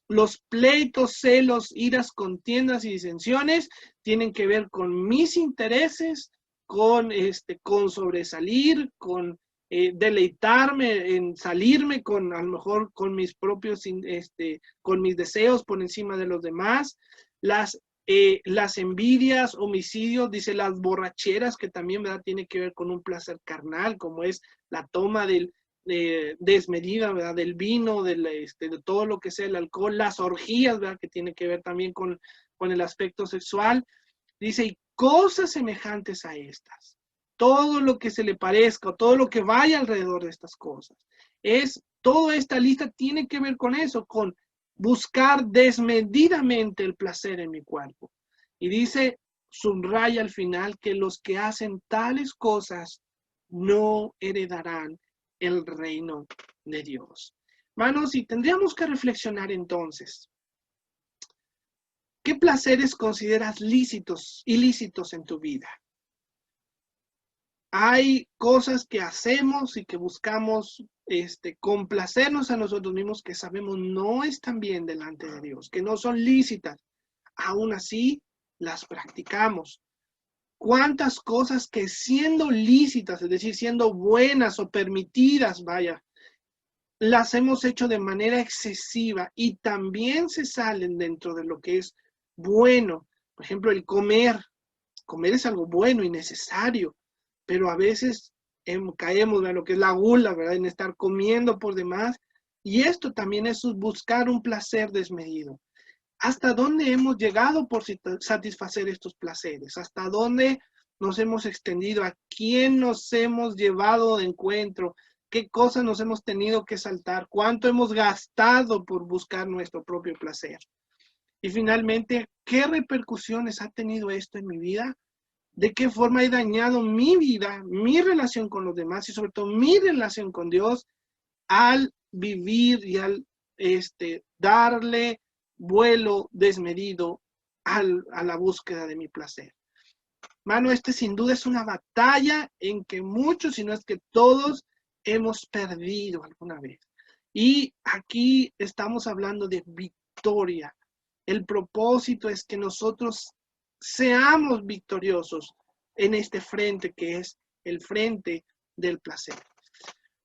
Los pleitos, celos, iras, contiendas y disensiones tienen que ver con mis intereses, con sobresalir, con deleitarme en salirme con, a lo mejor, con mis propios, con mis deseos por encima de los demás. Las envidias, homicidios, dice las borracheras, que también, ¿verdad?, tiene que ver con un placer carnal, como es la toma desmedida, ¿verdad?, del vino, de todo lo que sea el alcohol, las orgías, ¿verdad?, que tiene que ver también con el aspecto sexual. Dice, y cosas semejantes a estas, todo lo que se le parezca, todo lo que vaya alrededor de estas cosas, toda esta lista tiene que ver con eso, con buscar desmedidamente el placer en mi cuerpo. Y dice, subraya al final, que los que hacen tales cosas no heredarán el reino de Dios. Hermanos, y tendríamos que reflexionar entonces, ¿qué placeres consideras ilícitos en tu vida? Hay cosas que hacemos y que buscamos complacernos a nosotros mismos, que sabemos no están bien delante de Dios, que no son lícitas. Aún así, las practicamos. ¿Cuántas cosas que siendo lícitas, es decir, siendo buenas o permitidas, vaya, las hemos hecho de manera excesiva y también se salen dentro de lo que es bueno? Por ejemplo, el comer. Comer es algo bueno y necesario, pero a veces caemos en lo que es la gula, ¿verdad?, en estar comiendo por demás, y esto también es buscar un placer desmedido. ¿Hasta dónde hemos llegado por satisfacer estos placeres? ¿Hasta dónde nos hemos extendido? ¿A quién nos hemos llevado de encuentro? qué cosas nos hemos tenido que saltar, cuánto hemos gastado por buscar nuestro propio placer. Y finalmente, ¿qué repercusiones ha tenido esto en mi vida? ¿De qué forma he dañado mi vida, mi relación con los demás y sobre todo mi relación con Dios al vivir y al darle vuelo desmedido a la búsqueda de mi placer? Mano, sin duda es una batalla en que muchos, si no es que todos, hemos perdido alguna vez. Y aquí estamos hablando de victoria. El propósito es que nosotros seamos victoriosos en este frente que es el frente del placer.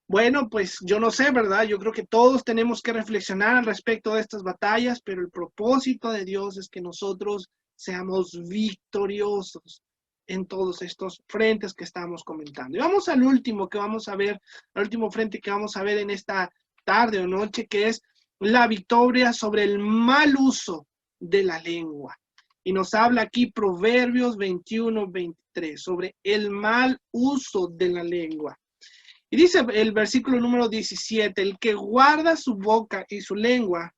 Bueno, pues yo no sé, ¿verdad? Yo creo que todos tenemos que reflexionar al respecto de estas batallas, pero el propósito de Dios es que nosotros seamos victoriosos en todos estos frentes que estamos comentando. Y vamos al último que vamos a ver, al último frente que vamos a ver en esta tarde o noche, que es la victoria sobre el mal uso de la lengua. Y nos habla aquí Proverbios 21-23 sobre el mal uso de la lengua. Y dice el versículo número 17, el que guarda su boca y su lengua,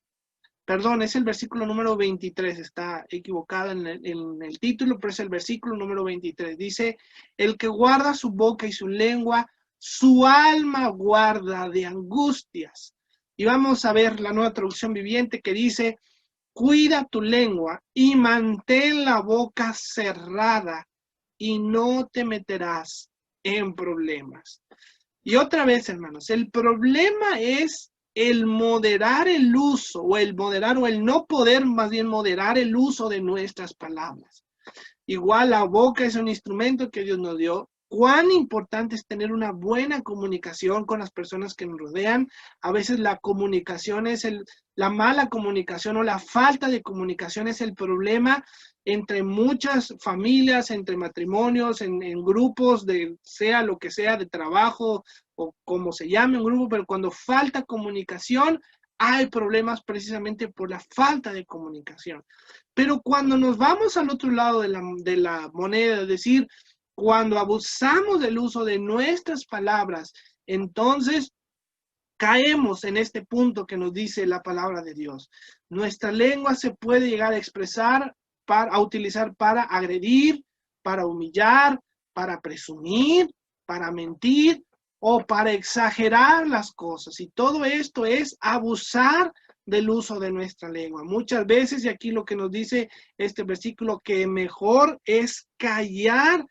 perdón, es el versículo número 23, está equivocado en el título, pero es el versículo número 23. Dice, el que guarda su boca y su lengua, su alma guarda de angustias. Y vamos a ver la Nueva Traducción Viviente que dice, cuida tu lengua y mantén la boca cerrada y no te meterás en problemas. Y otra vez, hermanos, el problema es el moderar el uso, o el moderar, o el no poder, más bien moderar el uso de nuestras palabras. Igual la boca es un instrumento que Dios nos dio. Cuán importante es tener una buena comunicación con las personas que nos rodean. A veces la comunicación es la mala comunicación o la falta de comunicación es el problema entre muchas familias, entre matrimonios, en grupos de sea lo que sea, de trabajo o como se llame un grupo, pero cuando falta comunicación hay problemas precisamente por la falta de comunicación. Pero cuando nos vamos al otro lado de la moneda, es decir, cuando abusamos del uso de nuestras palabras, entonces caemos en este punto que nos dice la palabra de Dios. Nuestra lengua se puede llegar a expresar, a utilizar para agredir, para humillar, para presumir, para mentir o para exagerar las cosas. Y todo esto es abusar del uso de nuestra lengua. Muchas veces, y aquí lo que nos dice este versículo, que mejor es callar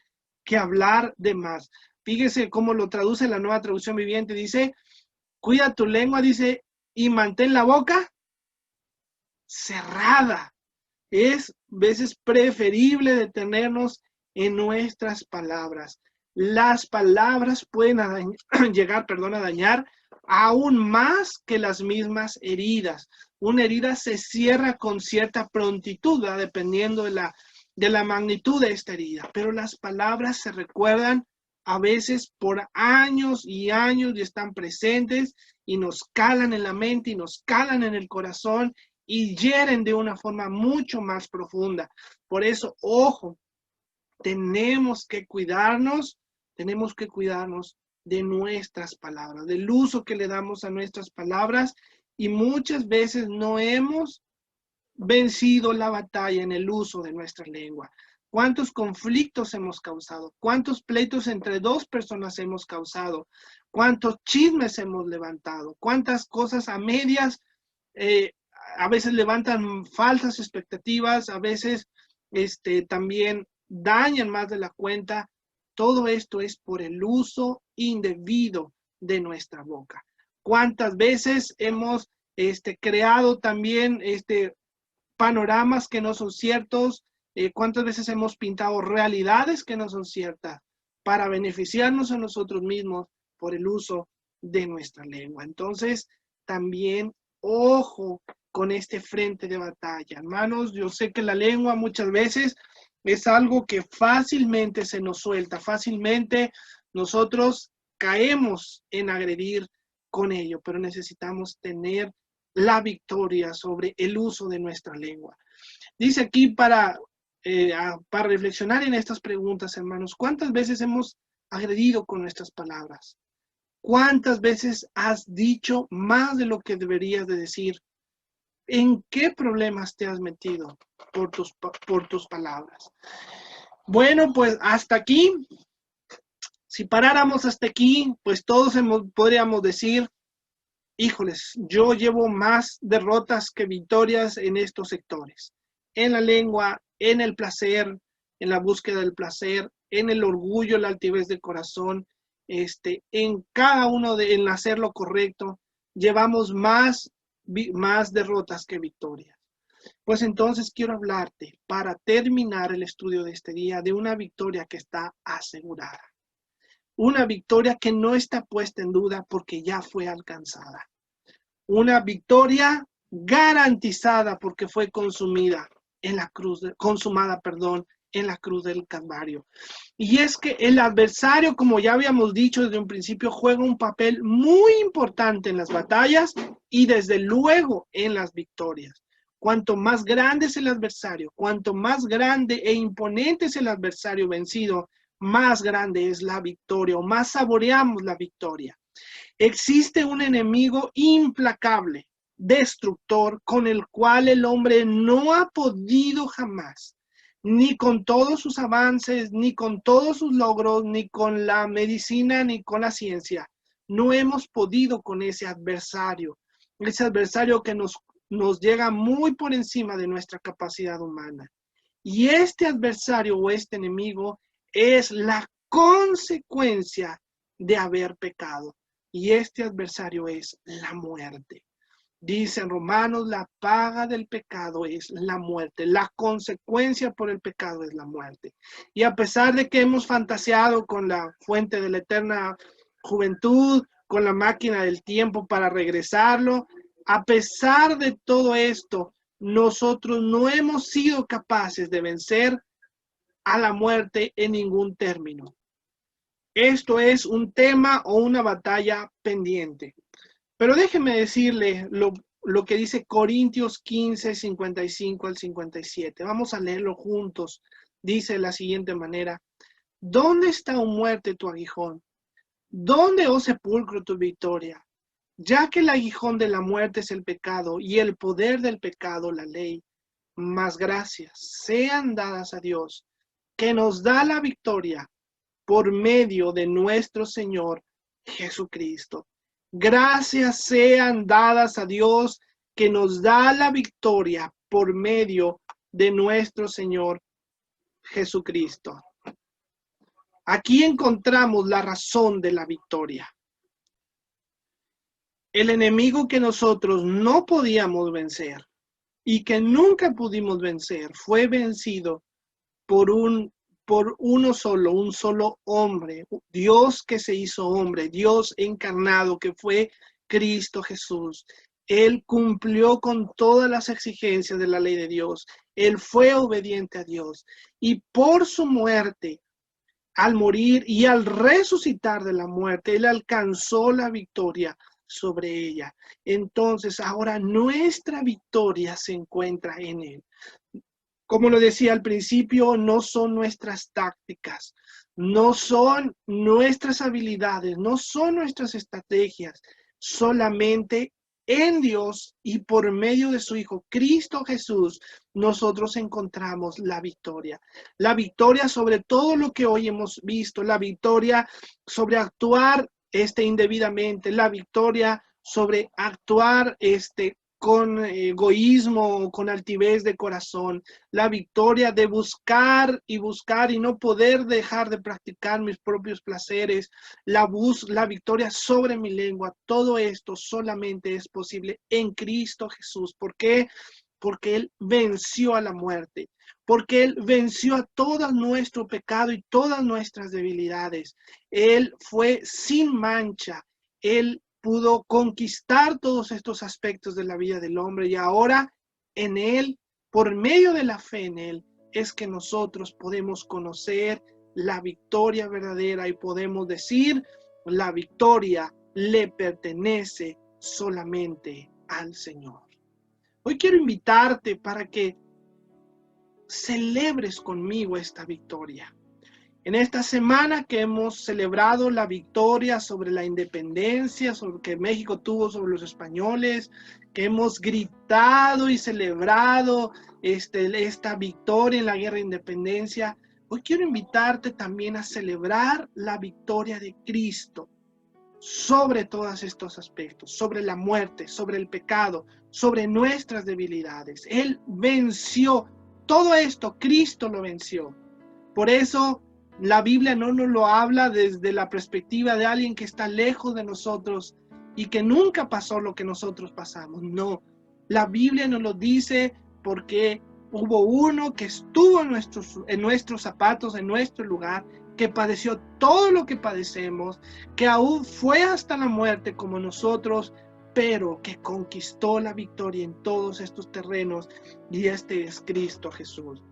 que hablar de más. Fíjese cómo lo traduce la Nueva Traducción Viviente. Dice, cuida tu lengua, dice, y mantén la boca cerrada. Es veces preferible detenernos en nuestras palabras. Las palabras pueden llegar, a dañar aún más que las mismas heridas. Una herida se cierra con cierta prontitud, ¿verdad? Dependiendo de la magnitud de esta herida. Pero las palabras se recuerdan a veces por años y años y están presentes y nos calan en la mente y nos calan en el corazón y hieren de una forma mucho más profunda. Por eso, ojo, tenemos que cuidarnos de nuestras palabras, del uso que le damos a nuestras palabras, y muchas veces no hemos vencido la batalla en el uso de nuestra lengua. ¿Cuántos conflictos hemos causado? ¿Cuántos pleitos entre dos personas hemos causado? ¿Cuántos chismes hemos levantado? ¿Cuántas cosas a medias a veces levantan falsas expectativas, a veces también dañan más de la cuenta? Todo esto es por el uso indebido de nuestra boca. ¿Cuántas veces hemos creado también panoramas que no son ciertos? ¿Cuántas veces hemos pintado realidades que no son ciertas para beneficiarnos a nosotros mismos por el uso de nuestra lengua? Entonces, también, ojo con este frente de batalla. Hermanos, yo sé que la lengua muchas veces es algo que fácilmente se nos suelta, fácilmente nosotros caemos en agredir con ello, pero necesitamos tener la victoria sobre el uso de nuestra lengua. Dice aquí para reflexionar en estas preguntas, hermanos, ¿cuántas veces hemos agredido con nuestras palabras? ¿Cuántas veces has dicho más de lo que deberías de decir? ¿En qué problemas te has metido por tus palabras? Bueno, pues hasta aquí. Si paráramos hasta aquí, pues todos podríamos decir, híjoles, yo llevo más derrotas que victorias en estos sectores. En la lengua, en el placer, en la búsqueda del placer, en el orgullo, la altivez del corazón, en cada uno en hacer lo correcto, llevamos más derrotas que victorias. Pues entonces quiero hablarte, para terminar el estudio de este día, de una victoria que está asegurada. Una victoria que no está puesta en duda porque ya fue alcanzada. Una victoria garantizada porque fue consumada en la cruz del Calvario. Y es que el adversario, como ya habíamos dicho desde un principio, juega un papel muy importante en las batallas y desde luego en las victorias. Cuanto más grande es el adversario, cuanto más grande e imponente es el adversario vencido, más grande es la victoria o más saboreamos la victoria. Existe un enemigo implacable, destructor, con el cual el hombre no ha podido jamás, ni con todos sus avances, ni con todos sus logros, ni con la medicina, ni con la ciencia. No hemos podido con ese adversario que nos llega muy por encima de nuestra capacidad humana. Y este adversario o este enemigo es la consecuencia de haber pecado. Y este adversario es la muerte. Dice en Romanos, la paga del pecado es la muerte. La consecuencia por el pecado es la muerte. Y a pesar de que hemos fantaseado con la fuente de la eterna juventud, con la máquina del tiempo para regresarlo, a pesar de todo esto, nosotros no hemos sido capaces de vencer a la muerte en ningún término. Esto es un tema o una batalla pendiente. Pero déjeme decirle lo que dice Corintios 15, 55 al 57. Vamos a leerlo juntos. Dice de la siguiente manera: ¿dónde está, oh muerte, tu aguijón? ¿Dónde, oh sepulcro, tu victoria? Ya que el aguijón de la muerte es el pecado y el poder del pecado la ley. Mas gracias sean dadas a Dios, que nos da la victoria por medio de nuestro Señor Jesucristo. Gracias sean dadas a Dios, que nos da la victoria por medio de nuestro Señor Jesucristo. Aquí encontramos la razón de la victoria. El enemigo que nosotros no podíamos vencer y que nunca pudimos vencer fue vencido por un solo hombre, Dios que se hizo hombre, Dios encarnado, que fue Cristo Jesús. Él cumplió con todas las exigencias de la ley de Dios. Él fue obediente a Dios. Y por su muerte, al morir y al resucitar de la muerte, Él alcanzó la victoria sobre ella. Entonces, ahora nuestra victoria se encuentra en Él. Como lo decía al principio, no son nuestras tácticas, no son nuestras habilidades, no son nuestras estrategias, solamente en Dios y por medio de su Hijo Cristo Jesús, nosotros encontramos la victoria. La victoria sobre todo lo que hoy hemos visto, la victoria sobre actuar indebidamente, la victoria sobre actuar con egoísmo, con altivez de corazón, la victoria de buscar y no poder dejar de practicar mis propios placeres, la victoria sobre mi lengua. Todo esto solamente es posible en Cristo Jesús. ¿Por qué? Porque Él venció a la muerte, porque Él venció a todo nuestro pecado y todas nuestras debilidades. Él fue sin mancha, Él pudo conquistar todos estos aspectos de la vida del hombre y ahora en Él, por medio de la fe en Él, es que nosotros podemos conocer la victoria verdadera y podemos decir, la victoria le pertenece solamente al Señor. Hoy quiero invitarte para que celebres conmigo esta victoria. En esta semana que hemos celebrado la victoria sobre la independencia, sobre que México tuvo sobre los españoles, que hemos gritado y celebrado esta victoria en la guerra de independencia, hoy quiero invitarte también a celebrar la victoria de Cristo sobre todos estos aspectos, sobre la muerte, sobre el pecado, sobre nuestras debilidades. Él venció todo esto, Cristo lo venció. Por eso la Biblia no nos lo habla desde la perspectiva de alguien que está lejos de nosotros y que nunca pasó lo que nosotros pasamos. No, la Biblia nos lo dice porque hubo uno que estuvo en nuestros zapatos, en nuestro lugar, que padeció todo lo que padecemos, que aún fue hasta la muerte como nosotros, pero que conquistó la victoria en todos estos terrenos, y este es Cristo Jesús.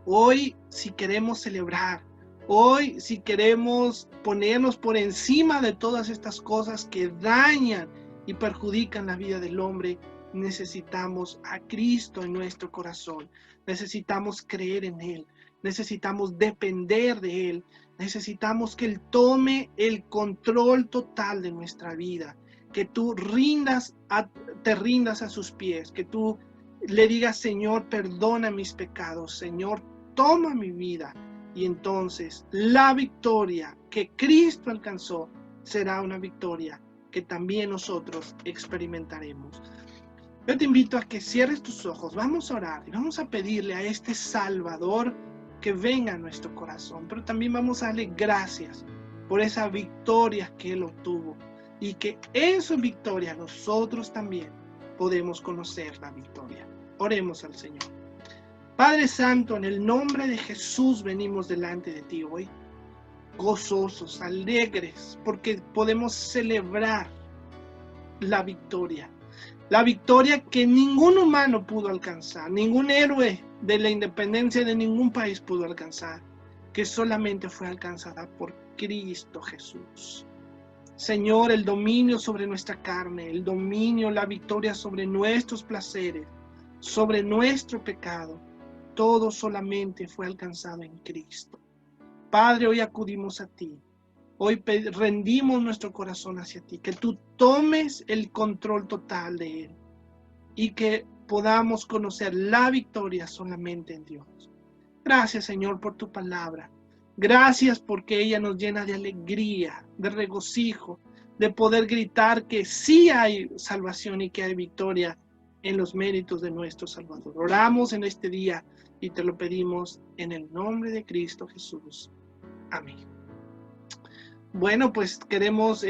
Hoy, si queremos celebrar, hoy, si queremos ponernos por encima de todas estas cosas que dañan y perjudican la vida del hombre, necesitamos a Cristo en nuestro corazón, necesitamos creer en Él, necesitamos depender de Él, necesitamos que Él tome el control total de nuestra vida, que tú te rindas a sus pies, que tú le digas: Señor, perdona mis pecados, Señor, toma mi vida. Y entonces la victoria que Cristo alcanzó será una victoria que también nosotros experimentaremos. Yo te invito a que cierres tus ojos, vamos a orar y vamos a pedirle a este Salvador que venga a nuestro corazón, pero también vamos a darle gracias por esa victoria que Él obtuvo y que en su victoria nosotros también podemos conocer la victoria. Oremos al Señor. Padre Santo, en el nombre de Jesús venimos delante de ti hoy, gozosos, alegres, porque podemos celebrar la victoria que ningún humano pudo alcanzar, ningún héroe de la independencia de ningún país pudo alcanzar, que solamente fue alcanzada por Cristo Jesús. Señor, el dominio sobre nuestra carne, el dominio, la victoria sobre nuestros placeres, sobre nuestro pecado, todo solamente fue alcanzado en Cristo. Padre, hoy acudimos a ti. Hoy rendimos nuestro corazón hacia ti, que tú tomes el control total de él y que podamos conocer la victoria solamente en Dios. Gracias, Señor, por tu palabra. Gracias porque ella nos llena de alegría, de regocijo, de poder gritar que sí hay salvación y que hay victoria en los méritos de nuestro Salvador. Oramos en este día y te lo pedimos en el nombre de Cristo Jesús. Amén. Bueno, pues queremos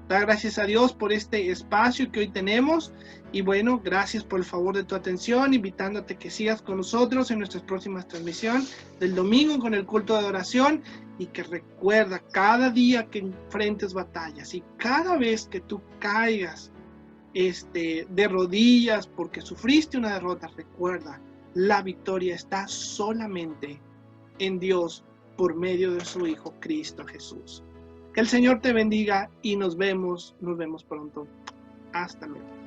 dar gracias a Dios por este espacio que hoy tenemos. Y bueno, gracias por el favor de tu atención, invitándote que sigas con nosotros en nuestras próximas transmisiones del domingo con el culto de adoración. Y que recuerda, cada día que enfrentes batallas y cada vez que tú caigas de rodillas porque sufriste una derrota, recuerda, la victoria está solamente en Dios por medio de su Hijo Cristo Jesús. Que el Señor te bendiga y nos vemos pronto. Hasta luego.